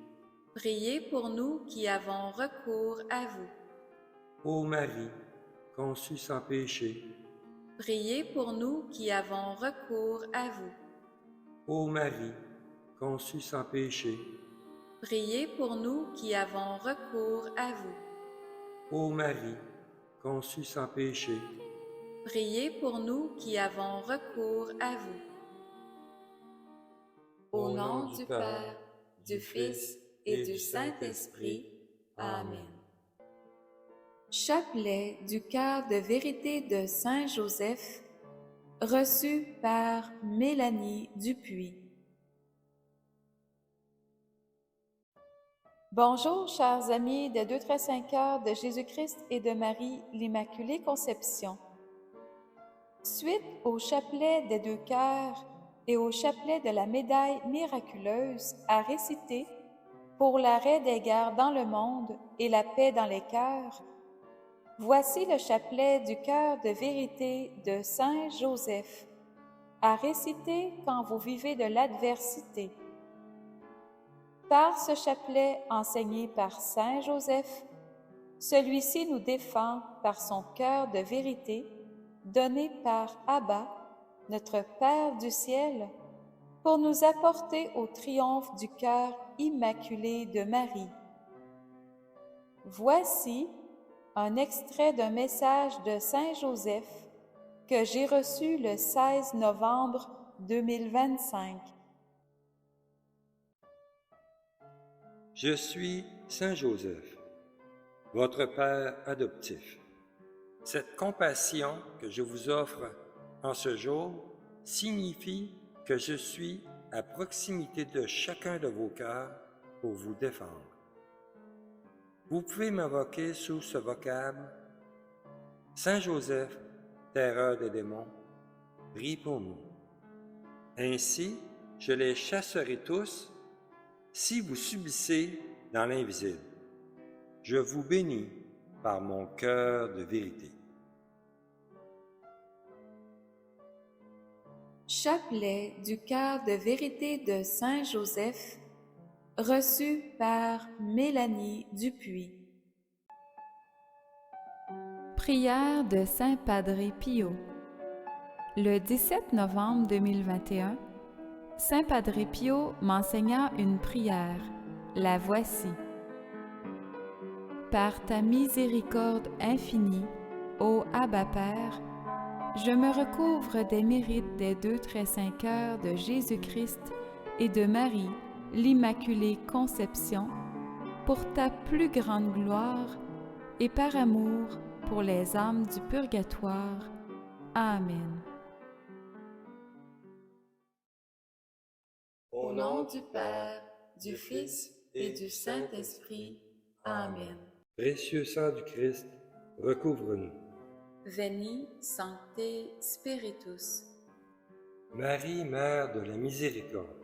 Priez pour nous qui avons recours à vous.
Ô Marie, conçue sans péché.
Priez pour nous qui avons recours à vous.
Ô Marie, conçue sans péché.
Priez pour nous qui avons recours à vous.
Ô Marie, conçue sans péché,
Priez pour nous qui avons recours à vous. Au nom du Père, du Fils et du Saint-Esprit. Amen. Chapelet du cœur de vérité de Saint Joseph, reçu par Mélanie Dupuis.
Bonjour, chers amis des 2 très saints cœurs de Jésus-Christ et de Marie, l'Immaculée Conception. Suite au chapelet des 2 cœurs et au chapelet de la médaille miraculeuse à réciter pour l'arrêt des guerres dans le monde et la paix dans les cœurs, voici le chapelet du cœur de vérité de Saint Joseph, à réciter quand vous vivez de l'adversité. Par ce chapelet enseigné par Saint Joseph, celui-ci nous défend par son cœur de vérité donné par Abba, notre Père du ciel, pour nous apporter au triomphe du cœur immaculé de Marie. Voici un extrait d'un message de Saint Joseph que j'ai reçu le 16 novembre 2025.
je suis Saint Joseph, votre Père adoptif. Cette compassion que je vous offre en ce jour signifie que je suis à proximité de chacun de vos cœurs pour vous défendre. Vous pouvez m'invoquer sous ce vocable: Saint Joseph, terreur des démons, prie pour nous. Ainsi, je les chasserai tous si vous subissez dans l'invisible. Je vous bénis par mon cœur de vérité.
Chapelet du cœur de vérité de Saint Joseph, reçu par Mélanie Dupuis. Prière de Saint Padre Pio. Le 17 novembre 2021, Saint Padre Pio m'enseigna une prière. La voici. Par ta miséricorde infinie, ô Abba Père, je me recouvre des mérites des 2 très saints cœurs de Jésus-Christ et de Marie, l'Immaculée Conception, pour ta plus grande gloire et par amour pour les âmes du purgatoire. Amen. Au nom du Père, du Fils et du Saint-Esprit. Amen.
Précieux sang du Christ, recouvre-nous.
Veni, Sancte Spiritus.
Marie, Mère de la Miséricorde,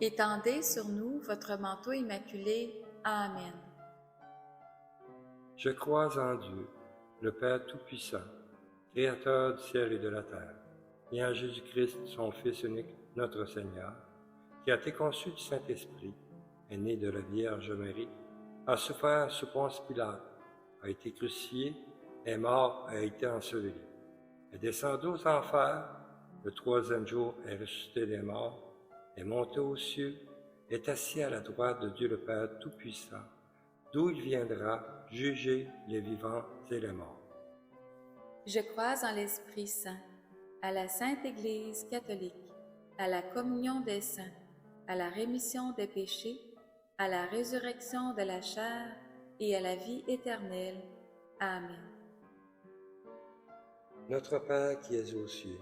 Étendez sur nous votre manteau immaculé. Amen.
je crois en Dieu, le Père Tout-Puissant, Créateur du ciel et de la terre, et en Jésus-Christ, son Fils unique, notre Seigneur, qui a été conçu du Saint-Esprit, est né de la Vierge Marie, a souffert sous Ponce Pilate, a été crucifié, est mort, a été enseveli, est descendu aux enfers, le 3e jour est ressuscité des morts, est monté aux cieux, est assis à la droite de Dieu le Père Tout-Puissant, d'où il viendra juger les vivants et les morts.
Je crois en l'Esprit Saint, à la Sainte Église catholique, à la communion des saints, à la rémission des péchés, à la résurrection de la chair et à la vie éternelle. Amen.
Notre Père qui es aux cieux,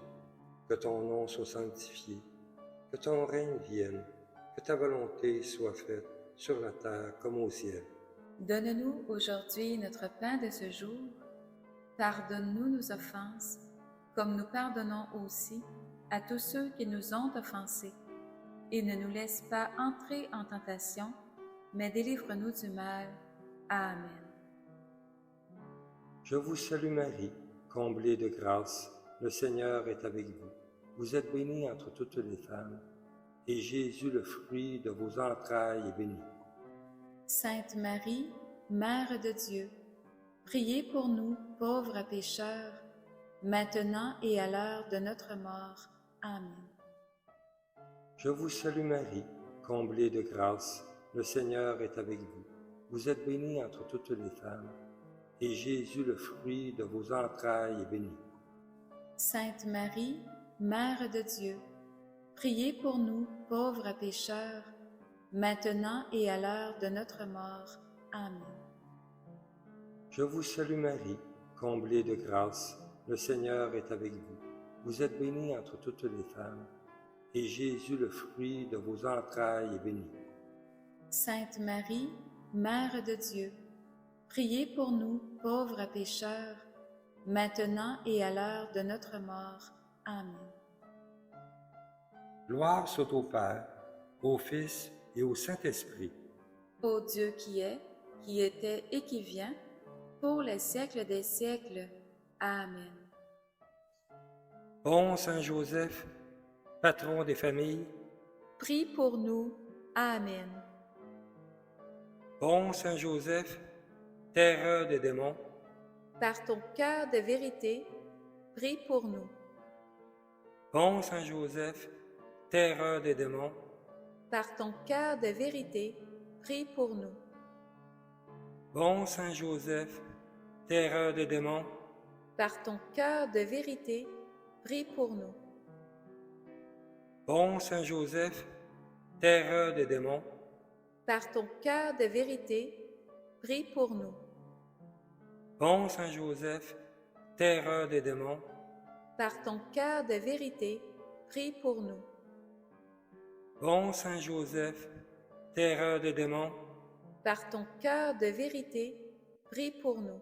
que ton nom soit sanctifié, que ton règne vienne, que ta volonté soit faite sur la terre comme au ciel.
Donne-nous aujourd'hui notre pain de ce jour. Pardonne-nous nos offenses, comme nous pardonnons aussi à tous ceux qui nous ont offensés. Et ne nous laisse pas entrer en tentation, mais délivre-nous du mal. Amen.
Je vous salue Marie, comblée de grâce, le Seigneur est avec vous. Vous êtes bénie entre toutes les femmes, et Jésus, le fruit de vos entrailles, est béni.
Sainte Marie, Mère de Dieu, priez pour nous, pauvres pécheurs, maintenant et à l'heure de notre mort. Amen.
Je vous salue Marie, comblée de grâce, le Seigneur est avec vous. Vous êtes bénie entre toutes les femmes, et Jésus, le fruit de vos entrailles, est béni.
Sainte Marie, Mère de Dieu, priez pour nous, pauvres pécheurs, maintenant et à l'heure de notre mort. Amen.
Je vous salue Marie, comblée de grâce, le Seigneur est avec vous. Vous êtes bénie entre toutes les femmes, et Jésus, le fruit de vos entrailles, est béni.
Sainte Marie, Mère de Dieu, priez pour nous, pauvres pécheurs, maintenant et à l'heure de notre mort. Amen.
Gloire soit au Père, au Fils et au Saint-Esprit.
Ô Dieu qui est, qui était et qui vient, pour les siècles des siècles. Amen.
Bon Saint Joseph, patron des familles,
Prie pour nous. Amen.
bon Saint Joseph, terreur des démons,
Par ton cœur de vérité, prie pour nous.
bon Saint Joseph, terreur des démons,
Par ton cœur de vérité, prie pour nous.
bon Saint Joseph, terreur des démons,
Par ton cœur de vérité, prie pour nous.
bon Saint Joseph, terreur des démons,
Par ton cœur de vérité, prie pour nous.
bon Saint Joseph, terreur des démons,
Par ton cœur de vérité, prie pour nous.
bon Saint Joseph, terreur des démons,
Par ton cœur de vérité, prie pour nous.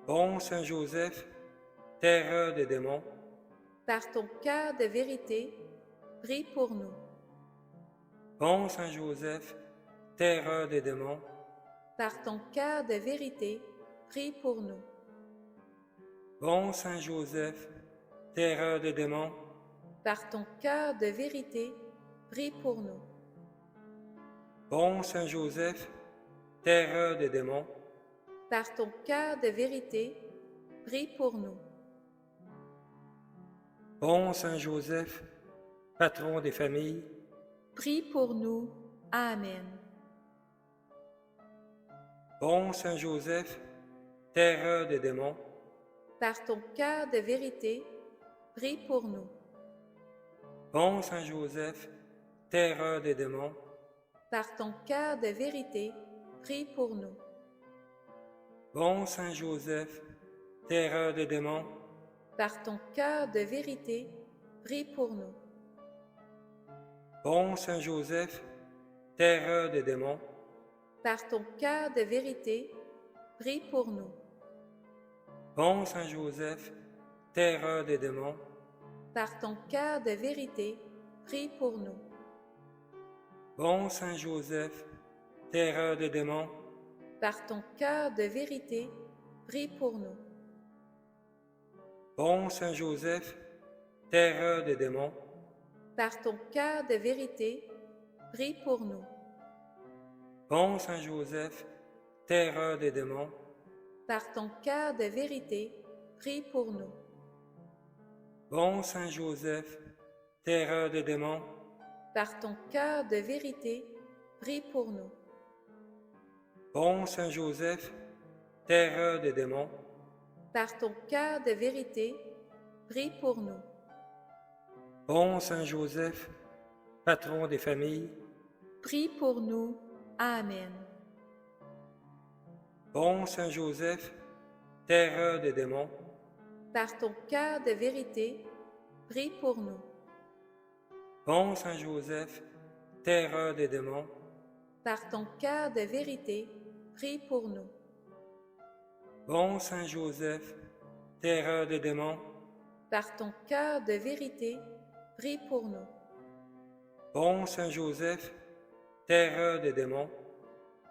bon Saint Joseph, terreur des démons,
Par ton cœur de vérité, prie pour nous.
bon Saint Joseph, terreur des démons,
Par ton cœur de vérité, prie pour nous.
bon Saint Joseph, terreur des démons,
Par ton cœur de vérité, prie pour nous.
bon Saint Joseph, terreur des démons,
Par ton cœur de vérité, prie pour nous.
bon Saint Joseph, patron des familles,
Prie pour nous. Amen.
bon Saint Joseph, terreur des démons,
Par ton cœur de vérité, prie pour nous.
bon Saint Joseph, terreur des démons,
Par ton cœur de vérité, prie pour nous.
bon Saint Joseph, terreur des démons,
Par ton cœur de vérité, prie pour nous.
bon Saint Joseph, terreur des démons,
Par ton cœur de vérité, prie pour nous.
bon Saint Joseph, terreur des démons,
Par ton cœur de vérité, prie pour nous.
bon Saint Joseph, terreur des démons,
Par ton cœur de vérité, prie pour nous.
bon Saint Joseph, terreur des démons,
Par ton cœur de vérité, prie pour nous.
bon Saint Joseph, terreur des démons,
Par ton cœur de vérité, prie pour nous.
bon Saint Joseph, terreur des démons,
Par ton cœur de vérité, prie pour nous.
bon Saint Joseph, terreur des démons,
Par ton cœur de vérité, prie pour nous.
bon Saint Joseph, patron des familles,
Prie pour nous. Amen.
bon Saint Joseph, terreur des démons,
Par ton cœur de vérité, prie pour nous.
bon Saint Joseph, terreur des démons,
Par ton cœur de vérité, prie pour nous.
bon Saint Joseph, terreur des démons,
Par ton cœur de vérité, prie pour nous.
bon Saint Joseph, terreur des démons,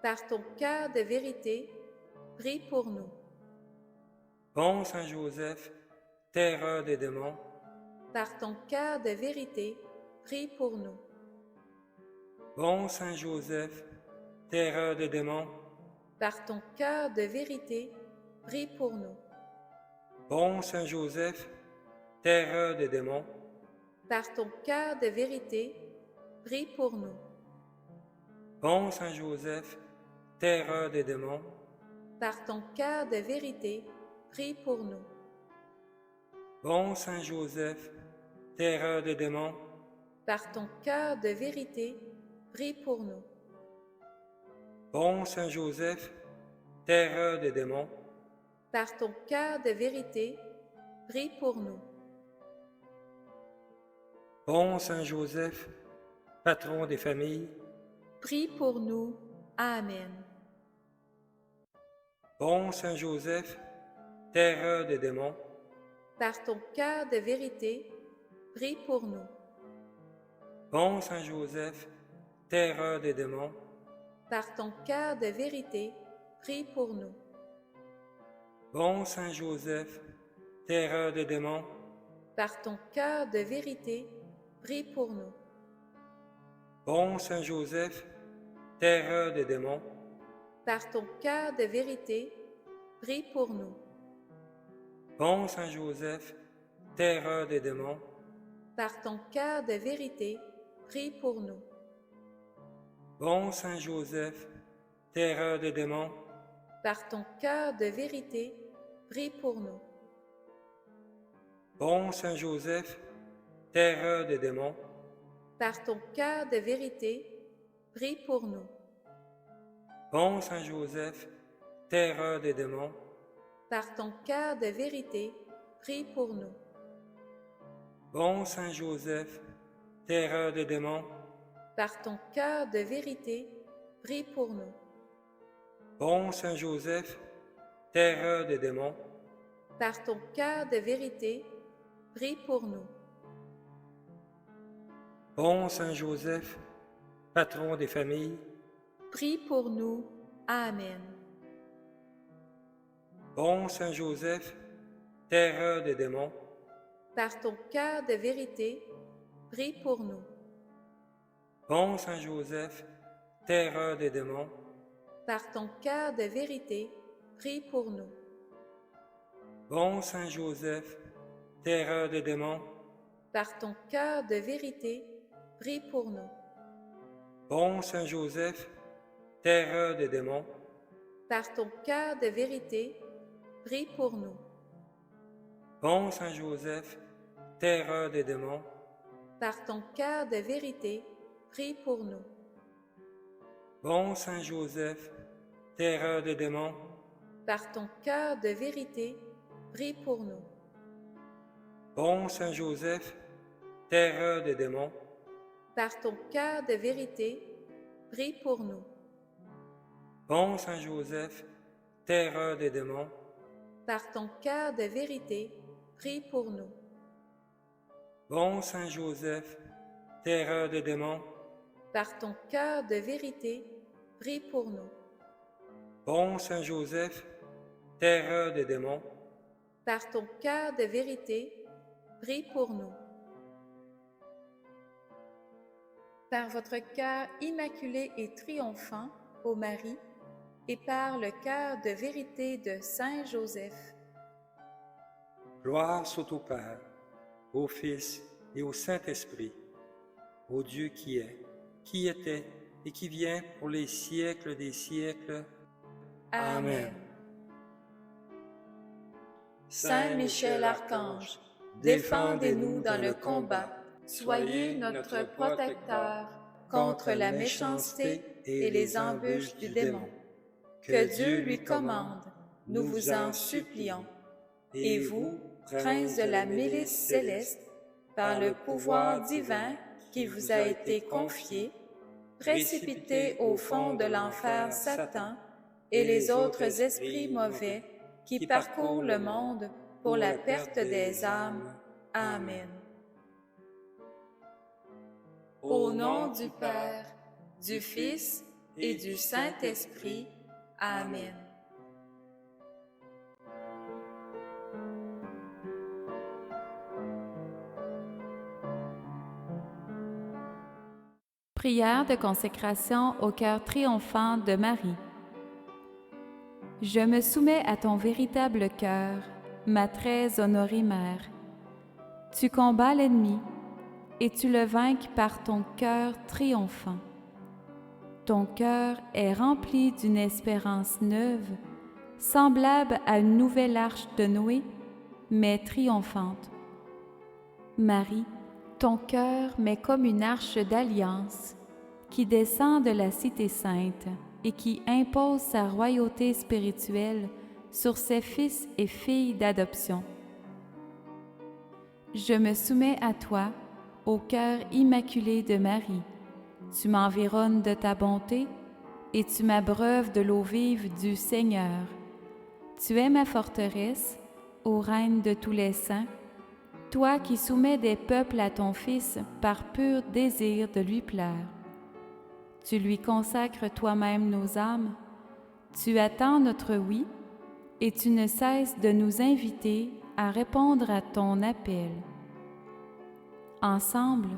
Par ton cœur de vérité, prie pour nous.
bon Saint Joseph, terreur des démons,
Par ton cœur de vérité, prie pour nous.
bon Saint Joseph, terreur des démons,
Par ton cœur de vérité, prie pour nous.
bon Saint Joseph, terreur des démons,
Par ton cœur de vérité, prie pour nous.
Bon Saint Joseph, terreur des démons,
Par ton cœur de vérité, prie pour nous.
bon Saint Joseph, terreur des démons,
Par ton cœur de vérité, prie pour nous.
bon Saint Joseph, terreur des démons,
Par ton cœur de vérité, prie pour nous.
bon Saint Joseph, patron des familles,
Prie pour nous. Amen.
bon Saint Joseph, terreur des démons,
Par ton cœur de vérité, prie pour nous.
bon Saint Joseph, terreur des démons,
Par ton cœur de vérité, prie pour nous.
bon Saint Joseph, terreur des démons,
Par ton cœur de vérité, prie pour nous.
bon Saint Joseph, terreur des démons,
Par ton cœur de vérité, prie pour nous.
bon Saint Joseph, terreur des démons,
Par ton cœur de vérité, prie pour nous.
bon Saint Joseph, terreur des démons,
Par ton cœur de vérité, prie pour nous.
bon Saint Joseph, terreur des démons,
Par ton cœur de vérité, prie pour nous.
bon Saint Joseph, terreur des démons,
Par ton cœur de vérité, prie pour nous.
bon Saint Joseph, terreur des démons,
Par ton cœur de vérité, prie pour nous.
bon Saint Joseph, terreur des démons,
Par ton cœur de vérité, prie pour nous.
bon Saint Joseph, patron des familles,
Prie pour nous. Amen.
bon Saint Joseph, terreur des démons,
Par ton cœur de vérité, prie pour nous.
bon Saint Joseph, terreur des démons,
Par ton cœur de vérité, prie pour nous.
bon Saint Joseph, terreur des démons,
Par ton cœur de vérité, prie pour nous.
bon Saint Joseph, terreur des démons,
Par ton cœur de vérité, prie pour nous.
bon Saint Joseph, terreur des démons,
Par ton cœur de vérité, prie pour nous.
bon Saint Joseph, terreur des démons,
Par ton cœur de vérité, prie pour nous.
bon Saint Joseph, terreur des démons,
Par ton cœur de vérité, prie pour nous.
bon Saint Joseph, terreur des démons,
Par ton cœur de vérité, prie pour nous.
bon Saint Joseph, terreur des démons,
Par ton cœur de vérité, prie pour nous.
bon Saint Joseph, terreur des démons,
Par ton cœur de vérité, prie pour nous. Par votre cœur immaculé et triomphant, ô Marie, et par le cœur de vérité de Saint Joseph,
gloire soit au Père, au Fils et au Saint-Esprit, au Dieu qui est, qui était et qui vient pour les siècles des siècles. Amen.
Saint Michel Archange, défendez-nous dans le combat. Soyez notre protecteur contre la méchanceté et les embûches du démon. Que Dieu lui commande, nous vous en supplions. Et vous, prince de la milice céleste, par le pouvoir divin qui vous a été confié, précipitez au fond de l'enfer Satan et les autres esprits mauvais qui parcourent le monde pour la perte des âmes. Amen. Au nom du Père, du Fils et du Saint-Esprit. Amen.
Prière de consécration au cœur triomphant de Marie. Je me soumets à ton véritable cœur, ma très honorée Mère. Tu combats l'ennemi et tu le vainques par ton cœur triomphant. ton cœur est rempli d'une espérance neuve, semblable à une nouvelle arche de Noé, mais triomphante. Marie, ton cœur m'est comme une arche d'alliance qui descend de la cité sainte et qui impose sa royauté spirituelle sur ses fils et filles d'adoption. Je me soumets à toi, au cœur immaculé de Marie. Tu m'environnes de ta bonté et tu m'abreuves de l'eau vive du Seigneur. Tu es ma forteresse, ô Reine de tous les saints, toi qui soumets des peuples à ton Fils par pur désir de lui plaire. Tu lui consacres toi-même nos âmes, tu attends notre oui, et tu ne cesses de nous inviter à répondre à ton appel. Ensemble,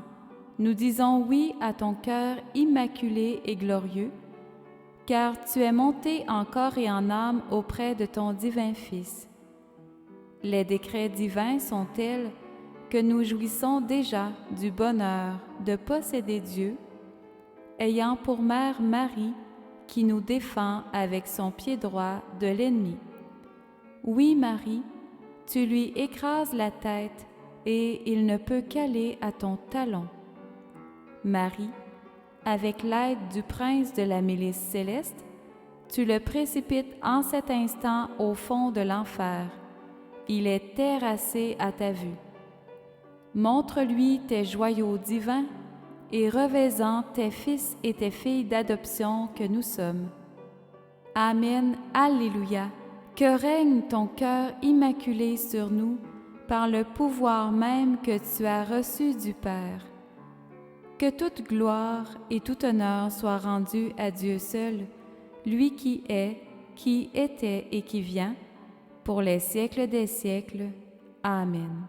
nous disons oui à ton cœur immaculé et glorieux, car tu es monté en corps et en âme auprès de ton divin Fils. Les décrets divins sont tels que nous jouissons déjà du bonheur de posséder Dieu, ayant pour mère Marie qui nous défend avec son pied droit de l'ennemi. Oui, Marie, tu lui écrases la tête et il ne peut qu'aller à ton talon. Marie, avec l'aide du prince de la milice céleste, tu le précipites en cet instant au fond de l'enfer. Il est terrassé à ta vue. Montre-lui tes joyaux divins et revêts-en tes fils et tes filles d'adoption que nous sommes. Amen, Alléluia, que règne ton cœur immaculé sur nous par le pouvoir même que tu as reçu du Père. Que toute gloire et tout honneur soient rendus à Dieu seul, lui qui est, qui était et qui vient, pour les siècles des siècles. Amen.